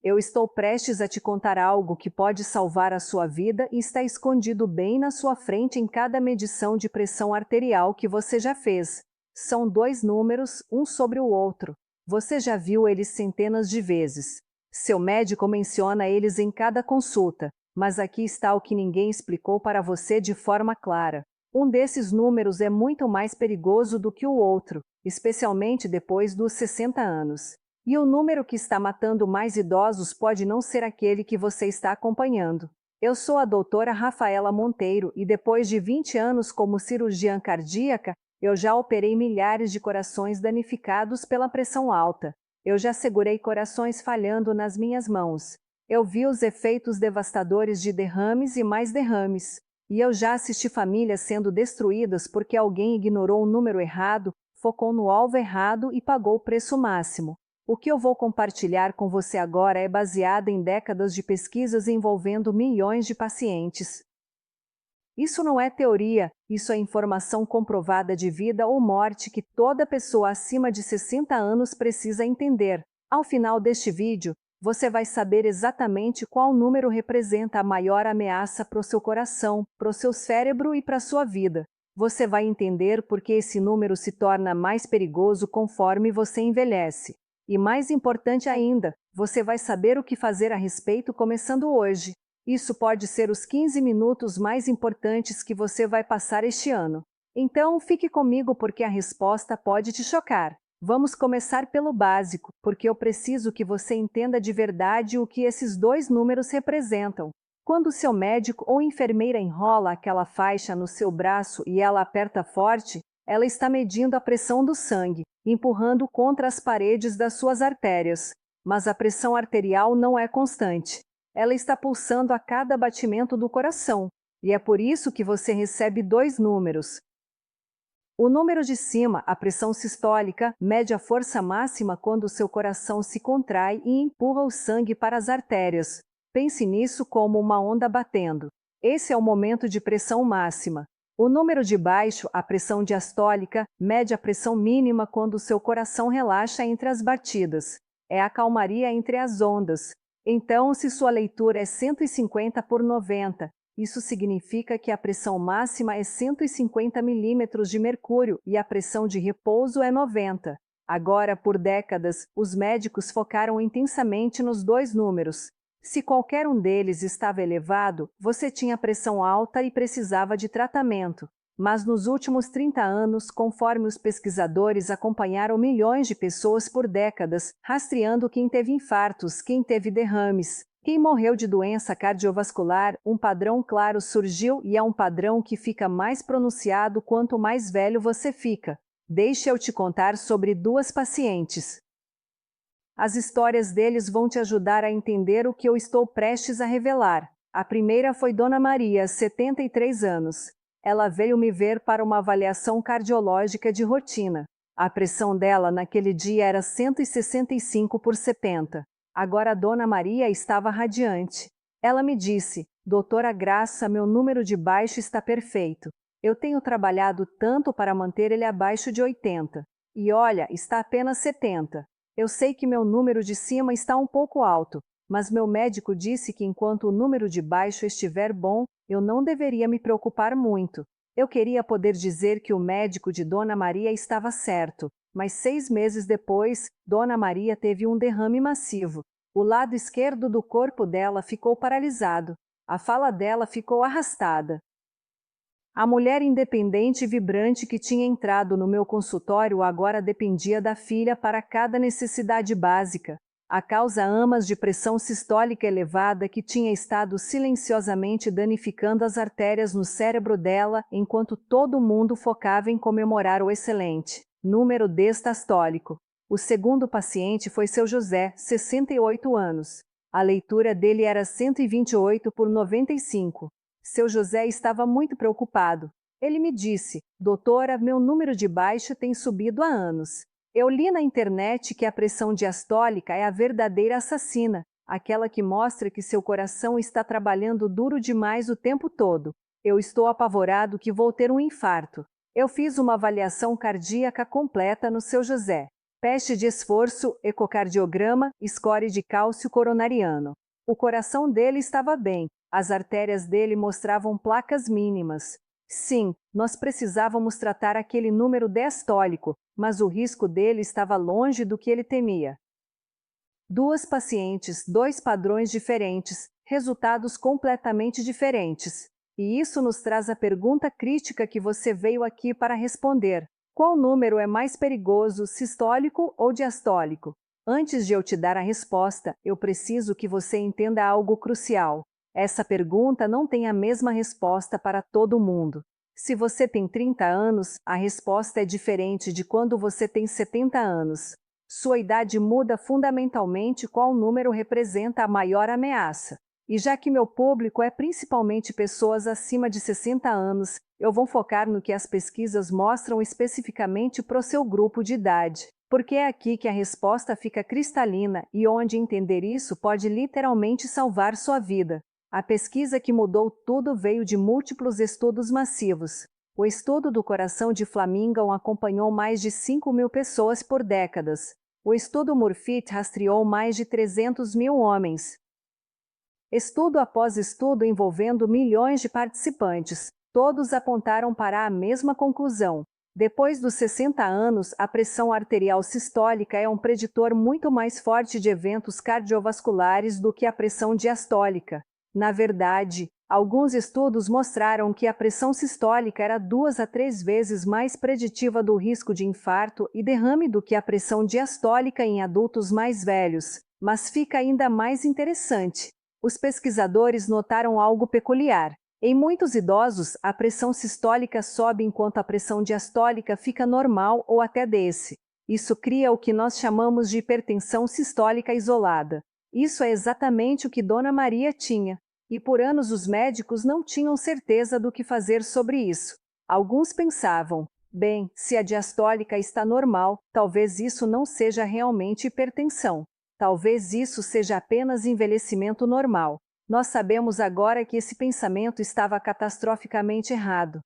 Eu estou prestes a te contar algo que pode salvar a sua vida e está escondido bem na sua frente em cada medição de pressão arterial que você já fez. São dois números, um sobre o outro. Você já viu eles centenas de vezes. Seu médico menciona eles em cada consulta, mas aqui está o que ninguém explicou para você de forma clara. Um desses números é muito mais perigoso do que o outro, especialmente depois dos 60 anos. E o número que está matando mais idosos pode não ser aquele que você está acompanhando. Eu sou a doutora Rafaela Monteiro e depois de 20 anos como cirurgiã cardíaca, eu já operei milhares de corações danificados pela pressão alta. Eu já segurei corações falhando nas minhas mãos. Eu vi os efeitos devastadores de derrames e mais derrames. E eu já assisti famílias sendo destruídas porque alguém ignorou o número errado, focou no alvo errado e pagou o preço máximo. O que eu vou compartilhar com você agora é baseado em décadas de pesquisas envolvendo milhões de pacientes. Isso não é teoria, isso é informação comprovada de vida ou morte que toda pessoa acima de 60 anos precisa entender. Ao final deste vídeo, você vai saber exatamente qual número representa a maior ameaça para o seu coração, para o seu cérebro e para a sua vida. Você vai entender por que esse número se torna mais perigoso conforme você envelhece. E mais importante ainda, você vai saber o que fazer a respeito começando hoje. Isso pode ser os 15 minutos mais importantes que você vai passar este ano. Então, fique comigo porque a resposta pode te chocar. Vamos começar pelo básico, porque eu preciso que você entenda de verdade o que esses dois números representam. Quando seu médico ou enfermeira enrola aquela faixa no seu braço e ela aperta forte, ela está medindo a pressão do sangue, empurrando contra as paredes das suas artérias. Mas a pressão arterial não é constante. Ela está pulsando a cada batimento do coração, e é por isso que você recebe dois números. O número de cima, a pressão sistólica, mede a força máxima quando o seu coração se contrai e empurra o sangue para as artérias. Pense nisso como uma onda batendo. Esse é o momento de pressão máxima. O número de baixo, a pressão diastólica, mede a pressão mínima quando o seu coração relaxa entre as batidas. É a calmaria entre as ondas. Então, se sua leitura é 150 por 90, isso significa que a pressão máxima é 150 milímetros de mercúrio e a pressão de repouso é 90. Agora, por décadas, os médicos focaram intensamente nos dois números. Se qualquer um deles estava elevado, você tinha pressão alta e precisava de tratamento. Mas nos últimos 30 anos, conforme os pesquisadores acompanharam milhões de pessoas por décadas, rastreando quem teve infartos, quem teve derrames, quem morreu de doença cardiovascular, um padrão claro surgiu e é um padrão que fica mais pronunciado quanto mais velho você fica. Deixe eu te contar sobre duas pacientes. As histórias deles vão te ajudar a entender o que eu estou prestes a revelar. A primeira foi Dona Maria, 73 anos. Ela veio me ver para uma avaliação cardiológica de rotina. A pressão dela naquele dia era 165 por 70. Agora a Dona Maria estava radiante. Ela me disse: Doutora Graça, meu número de baixo está perfeito. Eu tenho trabalhado tanto para manter ele abaixo de 80. E olha, está apenas 70. Eu sei que meu número de cima está um pouco alto, mas meu médico disse que enquanto o número de baixo estiver bom, eu não deveria me preocupar muito. Eu queria poder dizer que o médico de Dona Maria estava certo, mas 6 meses depois, Dona Maria teve um derrame massivo. O lado esquerdo do corpo dela ficou paralisado. A fala dela ficou arrastada. A mulher independente e vibrante que tinha entrado no meu consultório agora dependia da filha para cada necessidade básica. A causa amas de pressão sistólica elevada que tinha estado silenciosamente danificando as artérias no cérebro dela enquanto todo mundo focava em comemorar o excelente número destastólico. O segundo paciente foi seu José, 68 anos. A leitura dele era 128 por 95. Seu José estava muito preocupado. Ele me disse: Doutora, meu número de baixo tem subido há anos. Eu li na internet que a pressão diastólica é a verdadeira assassina, aquela que mostra que seu coração está trabalhando duro demais o tempo todo. Eu estou apavorado que vou ter um infarto. Eu fiz uma avaliação cardíaca completa no seu José. Peste de esforço, ecocardiograma, score de cálcio coronariano. O coração dele estava bem, as artérias dele mostravam placas mínimas. Sim, nós precisávamos tratar aquele número diastólico, mas o risco dele estava longe do que ele temia. Duas pacientes, dois padrões diferentes, resultados completamente diferentes. E isso nos traz a pergunta crítica que você veio aqui para responder. Qual número é mais perigoso, sistólico ou diastólico? Antes de eu te dar a resposta, eu preciso que você entenda algo crucial. Essa pergunta não tem a mesma resposta para todo mundo. Se você tem 30 anos, a resposta é diferente de quando você tem 70 anos. Sua idade muda fundamentalmente qual número representa a maior ameaça. E já que meu público é principalmente pessoas acima de 60 anos, eu vou focar no que as pesquisas mostram especificamente para o seu grupo de idade, porque é aqui que a resposta fica cristalina e onde entender isso pode literalmente salvar sua vida. A pesquisa que mudou tudo veio de múltiplos estudos massivos. O estudo do coração de Flamingo acompanhou mais de 5.000 pessoas por décadas. O estudo Murphy rastreou mais de 300.000 homens. Estudo após estudo envolvendo milhões de participantes, todos apontaram para a mesma conclusão. Depois dos 60 anos, a pressão arterial sistólica é um preditor muito mais forte de eventos cardiovasculares do que a pressão diastólica. Na verdade, alguns estudos mostraram que a pressão sistólica era 2 a 3 vezes mais preditiva do risco de infarto e derrame do que a pressão diastólica em adultos mais velhos. Mas fica ainda mais interessante. Os pesquisadores notaram algo peculiar. Em muitos idosos, a pressão sistólica sobe enquanto a pressão diastólica fica normal ou até desce. Isso cria o que nós chamamos de hipertensão sistólica isolada. Isso é exatamente o que Dona Maria tinha. E por anos os médicos não tinham certeza do que fazer sobre isso. Alguns pensavam, bem, se a diastólica está normal, talvez isso não seja realmente hipertensão. Talvez isso seja apenas envelhecimento normal. Nós sabemos agora que esse pensamento estava catastroficamente errado.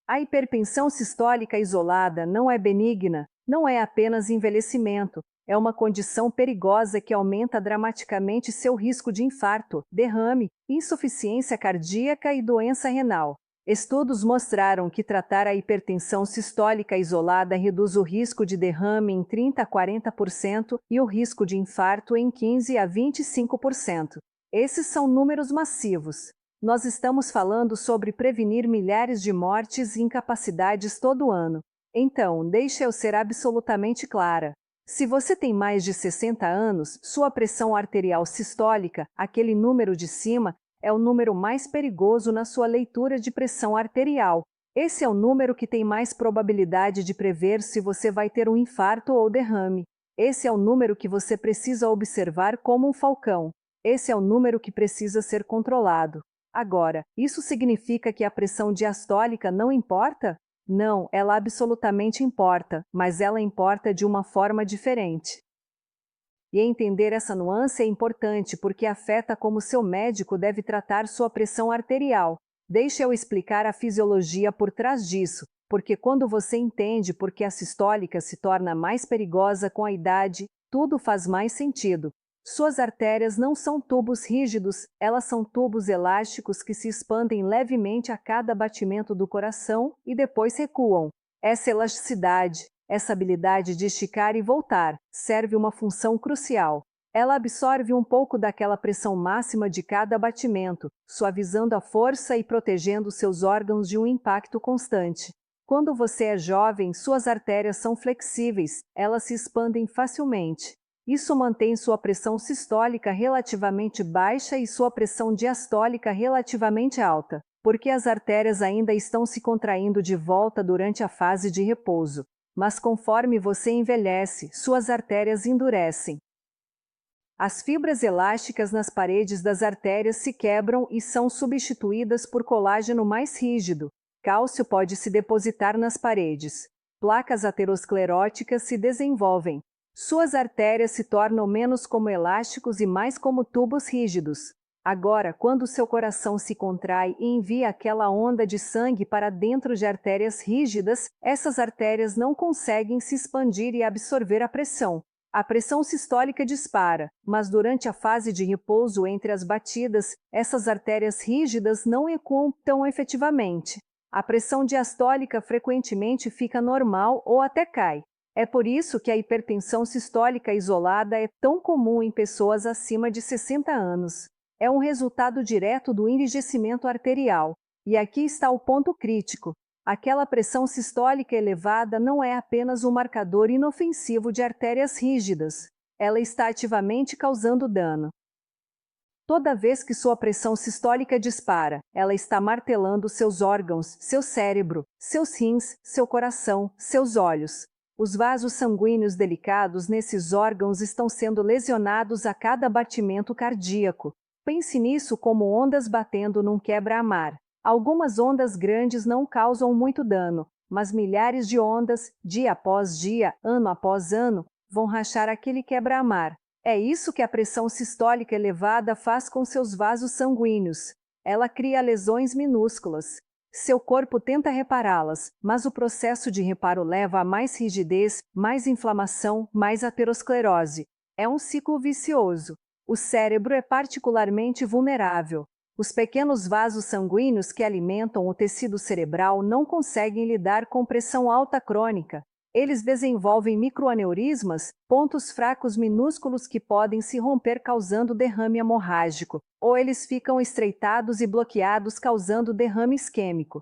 A hipertensão sistólica isolada não é benigna, não é apenas envelhecimento, é uma condição perigosa que aumenta dramaticamente seu risco de infarto, derrame, insuficiência cardíaca e doença renal. Estudos mostraram que tratar a hipertensão sistólica isolada reduz o risco de derrame em 30 a 40% e o risco de infarto em 15 a 25%. Esses são números massivos. Nós estamos falando sobre prevenir milhares de mortes e incapacidades todo ano. Então, deixe eu ser absolutamente clara. Se você tem mais de 60 anos, sua pressão arterial sistólica, aquele número de cima, é o número mais perigoso na sua leitura de pressão arterial. Esse é o número que tem mais probabilidade de prever se você vai ter um infarto ou derrame. Esse é o número que você precisa observar como um falcão. Esse é o número que precisa ser controlado. Agora, isso significa que a pressão diastólica não importa? Não, ela absolutamente importa, mas ela importa de uma forma diferente. E entender essa nuance é importante porque afeta como seu médico deve tratar sua pressão arterial. Deixe eu explicar a fisiologia por trás disso, porque quando você entende por que a sistólica se torna mais perigosa com a idade, tudo faz mais sentido. Suas artérias não são tubos rígidos, elas são tubos elásticos que se expandem levemente a cada batimento do coração e depois recuam. Essa elasticidade, essa habilidade de esticar e voltar, serve uma função crucial. Ela absorve um pouco daquela pressão máxima de cada batimento, suavizando a força e protegendo seus órgãos de um impacto constante. Quando você é jovem, suas artérias são flexíveis, elas se expandem facilmente. Isso mantém sua pressão sistólica relativamente baixa e sua pressão diastólica relativamente alta, porque as artérias ainda estão se contraindo de volta durante a fase de repouso. Mas conforme você envelhece, suas artérias endurecem. As fibras elásticas nas paredes das artérias se quebram e são substituídas por colágeno mais rígido. Cálcio pode se depositar nas paredes. Placas ateroscleróticas se desenvolvem. Suas artérias se tornam menos como elásticos e mais como tubos rígidos. Agora, quando seu coração se contrai e envia aquela onda de sangue para dentro de artérias rígidas, essas artérias não conseguem se expandir e absorver a pressão. A pressão sistólica dispara, mas durante a fase de repouso entre as batidas, essas artérias rígidas não ecoam tão efetivamente. A pressão diastólica frequentemente fica normal ou até cai. É por isso que a hipertensão sistólica isolada é tão comum em pessoas acima de 60 anos. É um resultado direto do enrijecimento arterial. E aqui está o ponto crítico. Aquela pressão sistólica elevada não é apenas um marcador inofensivo de artérias rígidas. Ela está ativamente causando dano. Toda vez que sua pressão sistólica dispara, ela está martelando seus órgãos, seu cérebro, seus rins, seu coração, seus olhos. Os vasos sanguíneos delicados nesses órgãos estão sendo lesionados a cada batimento cardíaco. Pense nisso como ondas batendo num quebra-mar. Algumas ondas grandes não causam muito dano, mas milhares de ondas, dia após dia, ano após ano, vão rachar aquele quebra-mar. É isso que a pressão sistólica elevada faz com seus vasos sanguíneos. Ela cria lesões minúsculas. Seu corpo tenta repará-las, mas o processo de reparo leva a mais rigidez, mais inflamação, mais aterosclerose. É um ciclo vicioso. O cérebro é particularmente vulnerável. Os pequenos vasos sanguíneos que alimentam o tecido cerebral não conseguem lidar com pressão alta crônica. Eles desenvolvem microaneurismas, pontos fracos minúsculos que podem se romper causando derrame hemorrágico, ou eles ficam estreitados e bloqueados causando derrame isquêmico.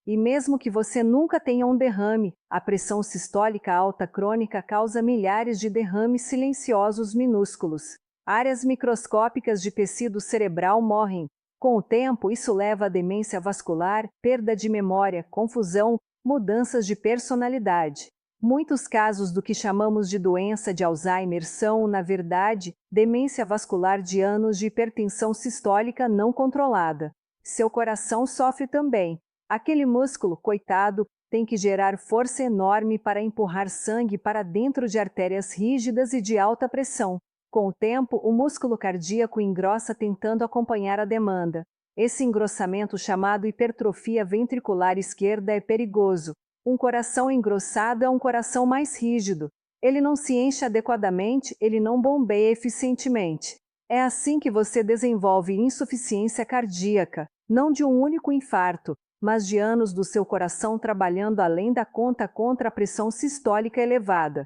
E mesmo que você nunca tenha um derrame, a pressão sistólica alta crônica causa milhares de derrames silenciosos minúsculos. Áreas microscópicas de tecido cerebral morrem. Com o tempo, isso leva a demência vascular, perda de memória, confusão, mudanças de personalidade. Muitos casos do que chamamos de doença de Alzheimer são, na verdade, demência vascular de anos de hipertensão sistólica não controlada. Seu coração sofre também. Aquele músculo, coitado, tem que gerar força enorme para empurrar sangue para dentro de artérias rígidas e de alta pressão. Com o tempo, o músculo cardíaco engrossa tentando acompanhar a demanda. Esse engrossamento, chamado hipertrofia ventricular esquerda, é perigoso. Um coração engrossado é um coração mais rígido. Ele não se enche adequadamente, ele não bombeia eficientemente. É assim que você desenvolve insuficiência cardíaca, não de um único infarto, mas de anos do seu coração trabalhando além da conta contra a pressão sistólica elevada.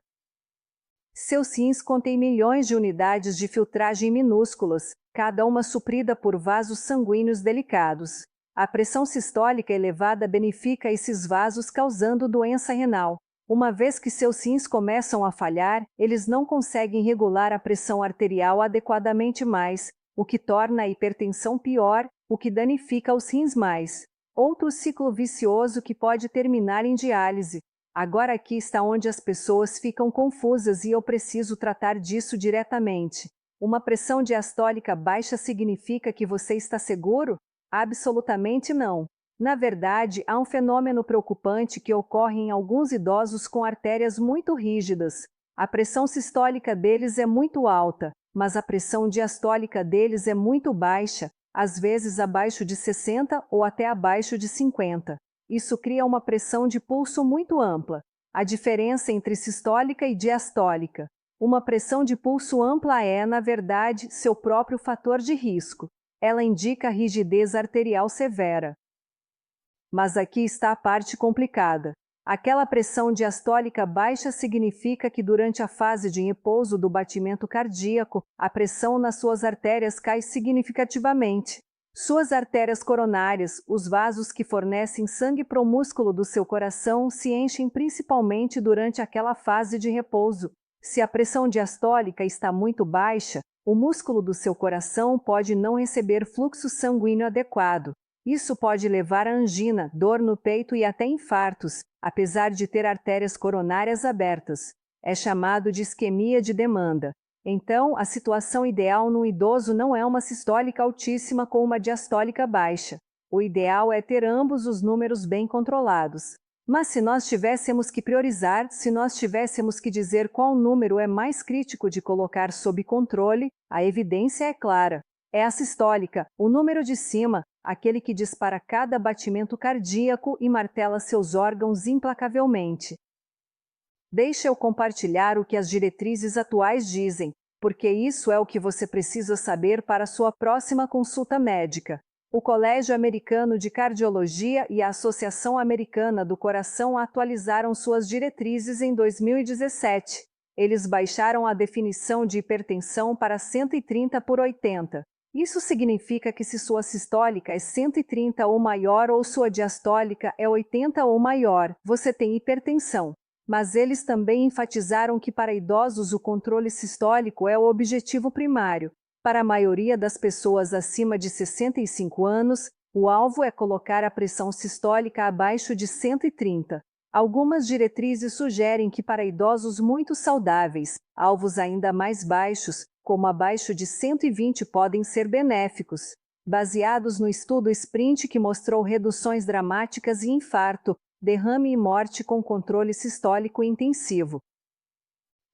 Seus rins contêm milhões de unidades de filtragem minúsculas, cada uma suprida por vasos sanguíneos delicados. A pressão sistólica elevada danifica esses vasos, causando doença renal. Uma vez que seus rins começam a falhar, eles não conseguem regular a pressão arterial adequadamente mais, o que torna a hipertensão pior, o que danifica os rins mais. Outro ciclo vicioso que pode terminar em diálise. Agora aqui está onde as pessoas ficam confusas e eu preciso tratar disso diretamente. Uma pressão diastólica baixa significa que você está seguro? Absolutamente não. Na verdade, há um fenômeno preocupante que ocorre em alguns idosos com artérias muito rígidas. A pressão sistólica deles é muito alta, mas a pressão diastólica deles é muito baixa, às vezes abaixo de 60 ou até abaixo de 50. Isso cria uma pressão de pulso muito ampla. A diferença entre sistólica e diastólica. Uma pressão de pulso ampla é, na verdade, seu próprio fator de risco. Ela indica rigidez arterial severa. Mas aqui está a parte complicada. Aquela pressão diastólica baixa significa que durante a fase de repouso do batimento cardíaco, a pressão nas suas artérias cai significativamente. Suas artérias coronárias, os vasos que fornecem sangue para o músculo do seu coração, se enchem principalmente durante aquela fase de repouso. Se a pressão diastólica está muito baixa, o músculo do seu coração pode não receber fluxo sanguíneo adequado. Isso pode levar a angina, dor no peito e até infartos, apesar de ter artérias coronárias abertas. É chamado de isquemia de demanda. Então, a situação ideal no idoso não é uma sistólica altíssima com uma diastólica baixa. O ideal é ter ambos os números bem controlados. Mas se nós tivéssemos que priorizar, se nós tivéssemos que dizer qual número é mais crítico de colocar sob controle, a evidência é clara. É a sistólica, o número de cima, aquele que dispara cada batimento cardíaco e martela seus órgãos implacavelmente. Deixa eu compartilhar o que as diretrizes atuais dizem, porque isso é o que você precisa saber para sua próxima consulta médica. O Colégio Americano de Cardiologia e a Associação Americana do Coração atualizaram suas diretrizes em 2017. Eles baixaram a definição de hipertensão para 130 por 80. Isso significa que se sua sistólica é 130 ou maior ou sua diastólica é 80 ou maior, você tem hipertensão. Mas eles também enfatizaram que para idosos o controle sistólico é o objetivo primário. Para a maioria das pessoas acima de 65 anos, o alvo é colocar a pressão sistólica abaixo de 130. Algumas diretrizes sugerem que para idosos muito saudáveis, alvos ainda mais baixos, como abaixo de 120, podem ser benéficos. Baseados no estudo SPRINT que mostrou reduções dramáticas em infarto, derrame e morte com controle sistólico intensivo.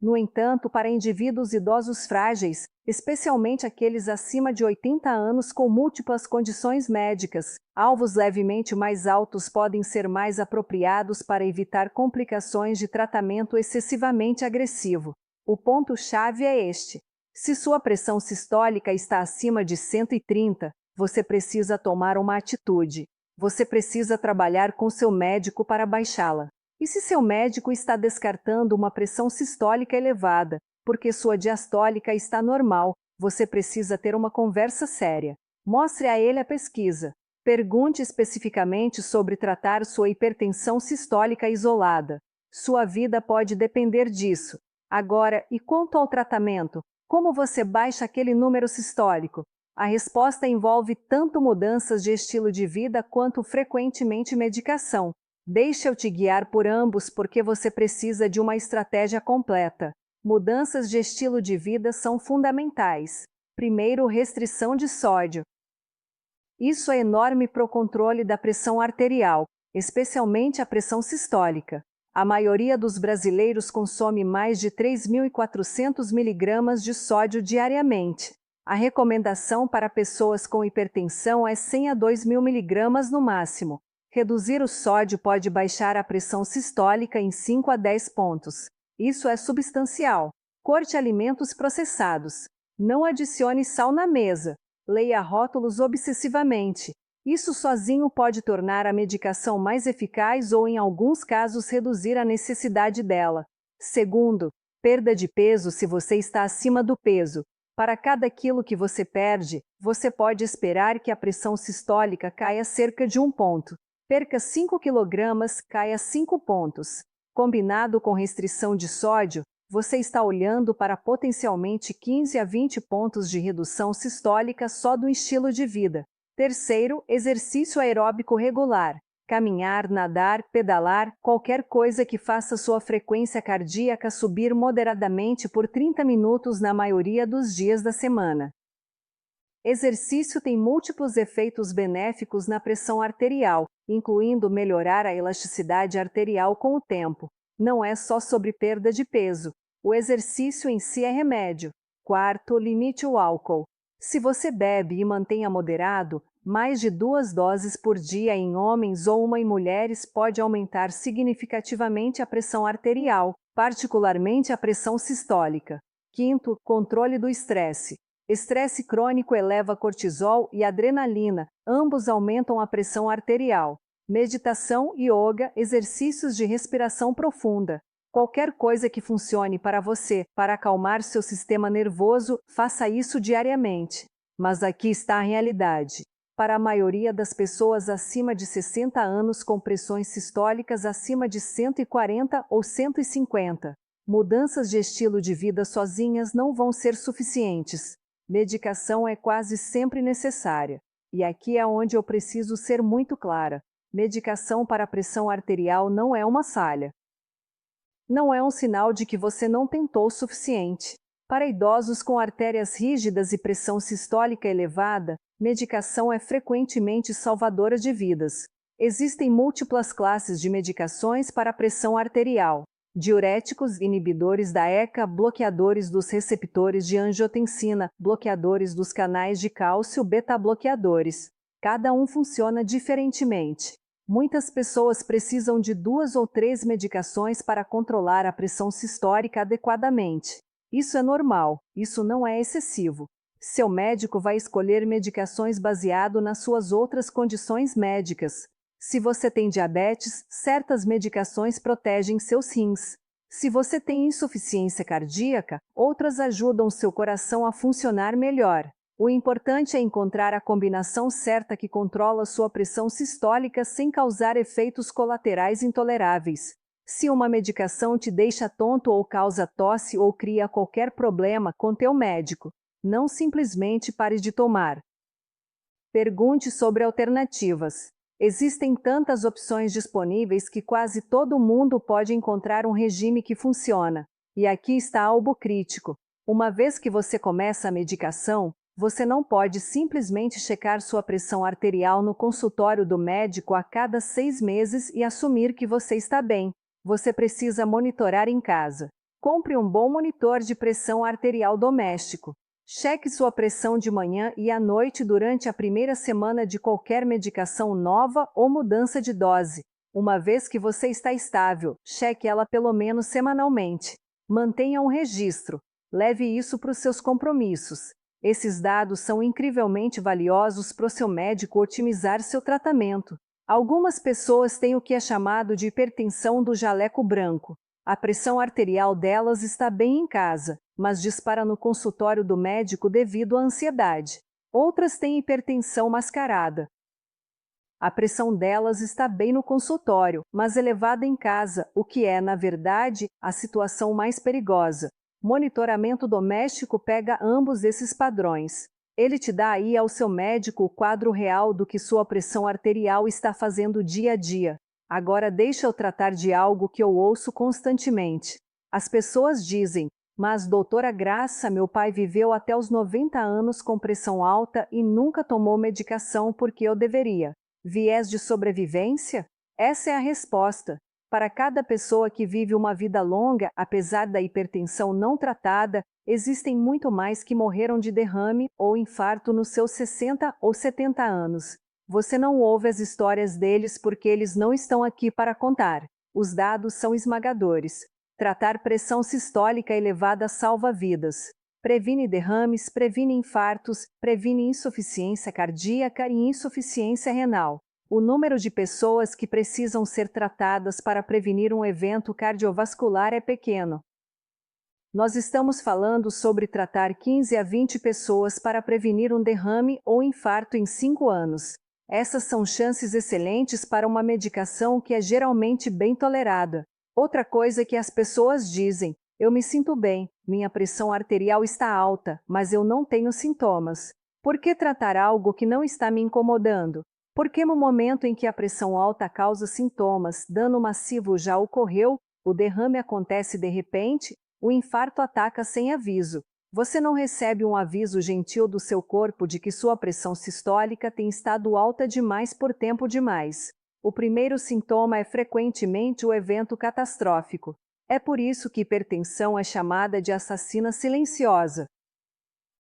No entanto, para indivíduos idosos frágeis, especialmente aqueles acima de 80 anos com múltiplas condições médicas, alvos levemente mais altos podem ser mais apropriados para evitar complicações de tratamento excessivamente agressivo. O ponto-chave é este: se sua pressão sistólica está acima de 130, você precisa tomar uma atitude. Você precisa trabalhar com seu médico para baixá-la. E se seu médico está descartando uma pressão sistólica elevada, porque sua diastólica está normal, você precisa ter uma conversa séria. Mostre a ele a pesquisa. Pergunte especificamente sobre tratar sua hipertensão sistólica isolada. Sua vida pode depender disso. Agora, e quanto ao tratamento? Como você baixa aquele número sistólico? A resposta envolve tanto mudanças de estilo de vida quanto frequentemente medicação. Deixe eu te guiar por ambos porque você precisa de uma estratégia completa. Mudanças de estilo de vida são fundamentais. Primeiro, restrição de sódio. Isso é enorme para o controle da pressão arterial, especialmente a pressão sistólica. A maioria dos brasileiros consome mais de 3.400 mg de sódio diariamente. A recomendação para pessoas com hipertensão é 100 a 2.000 mg no máximo. Reduzir o sódio pode baixar a pressão sistólica em 5 a 10 pontos. Isso é substancial. Corte alimentos processados. Não adicione sal na mesa. Leia rótulos obsessivamente. Isso sozinho pode tornar a medicação mais eficaz ou, em alguns casos, reduzir a necessidade dela. Segundo, perda de peso se você está acima do peso. Para cada quilo que você perde, você pode esperar que a pressão sistólica caia cerca de 1 ponto. Perca 5 kg, caia 5 pontos. Combinado com restrição de sódio, você está olhando para potencialmente 15 a 20 pontos de redução sistólica só do estilo de vida. Terceiro, exercício aeróbico regular. Caminhar, nadar, pedalar, qualquer coisa que faça sua frequência cardíaca subir moderadamente por 30 minutos na maioria dos dias da semana. Exercício tem múltiplos efeitos benéficos na pressão arterial, incluindo melhorar a elasticidade arterial com o tempo. Não é só sobre perda de peso. O exercício em si é remédio. Quarto, limite o álcool. Se você bebe e mantenha moderado, mais de 2 doses por dia em homens ou uma em mulheres pode aumentar significativamente a pressão arterial, particularmente a pressão sistólica. Quinto, controle do estresse. Estresse crônico eleva cortisol e adrenalina, ambos aumentam a pressão arterial. Meditação, yoga, exercícios de respiração profunda. Qualquer coisa que funcione para você, para acalmar seu sistema nervoso, faça isso diariamente. Mas aqui está a realidade. Para a maioria das pessoas acima de 60 anos com pressões sistólicas acima de 140 ou 150, mudanças de estilo de vida sozinhas não vão ser suficientes. Medicação é quase sempre necessária. E aqui é onde eu preciso ser muito clara. Medicação para pressão arterial não é uma falha. Não é um sinal de que você não tentou o suficiente. Para idosos com artérias rígidas e pressão sistólica elevada, medicação é frequentemente salvadora de vidas. Existem múltiplas classes de medicações para a pressão arterial. Diuréticos, inibidores da ECA, bloqueadores dos receptores de angiotensina, bloqueadores dos canais de cálcio, beta-bloqueadores. Cada um funciona diferentemente. Muitas pessoas precisam de 2 ou 3 medicações para controlar a pressão sistólica adequadamente. Isso é normal, isso não é excessivo. Seu médico vai escolher medicações baseado nas suas outras condições médicas. Se você tem diabetes, certas medicações protegem seus rins. Se você tem insuficiência cardíaca, outras ajudam seu coração a funcionar melhor. O importante é encontrar a combinação certa que controla sua pressão sistólica sem causar efeitos colaterais intoleráveis. Se uma medicação te deixa tonto ou causa tosse ou cria qualquer problema, conte ao médico. Não simplesmente pare de tomar. Pergunte sobre alternativas. Existem tantas opções disponíveis que quase todo mundo pode encontrar um regime que funciona. E aqui está algo crítico. Uma vez que você começa a medicação, você não pode simplesmente checar sua pressão arterial no consultório do médico a cada 6 meses e assumir que você está bem. Você precisa monitorar em casa. Compre um bom monitor de pressão arterial doméstico. Cheque sua pressão de manhã e à noite durante a primeira semana de qualquer medicação nova ou mudança de dose. Uma vez que você está estável, cheque ela pelo menos semanalmente. Mantenha um registro. Leve isso para os seus compromissos. Esses dados são incrivelmente valiosos para o seu médico otimizar seu tratamento. Algumas pessoas têm o que é chamado de hipertensão do jaleco branco. A pressão arterial delas está bem em casa, mas dispara no consultório do médico devido à ansiedade. Outras têm hipertensão mascarada. A pressão delas está bem no consultório, mas elevada em casa, o que é, na verdade, a situação mais perigosa. Monitoramento doméstico pega ambos esses padrões. Ele te dá aí ao seu médico o quadro real do que sua pressão arterial está fazendo dia a dia. Agora deixa eu tratar de algo que eu ouço constantemente. As pessoas dizem, mas doutora Graça, meu pai viveu até os 90 anos com pressão alta e nunca tomou medicação porque eu deveria. Viés de sobrevivência? Essa é a resposta. Para cada pessoa que vive uma vida longa, apesar da hipertensão não tratada, existem muito mais que morreram de derrame ou infarto nos seus 60 ou 70 anos. Você não ouve as histórias deles porque eles não estão aqui para contar. Os dados são esmagadores. Tratar pressão sistólica elevada salva vidas. Previne derrames, previne infartos, previne insuficiência cardíaca e insuficiência renal. O número de pessoas que precisam ser tratadas para prevenir um evento cardiovascular é pequeno. Nós estamos falando sobre tratar 15 a 20 pessoas para prevenir um derrame ou infarto em 5 anos. Essas são chances excelentes para uma medicação que é geralmente bem tolerada. Outra coisa que as pessoas dizem: eu me sinto bem, minha pressão arterial está alta, mas eu não tenho sintomas. Por que tratar algo que não está me incomodando? Porque no momento em que a pressão alta causa sintomas, dano massivo já ocorreu, o derrame acontece de repente, o infarto ataca sem aviso. Você não recebe um aviso gentil do seu corpo de que sua pressão sistólica tem estado alta demais por tempo demais. O primeiro sintoma é frequentemente o evento catastrófico. É por isso que hipertensão é chamada de assassina silenciosa.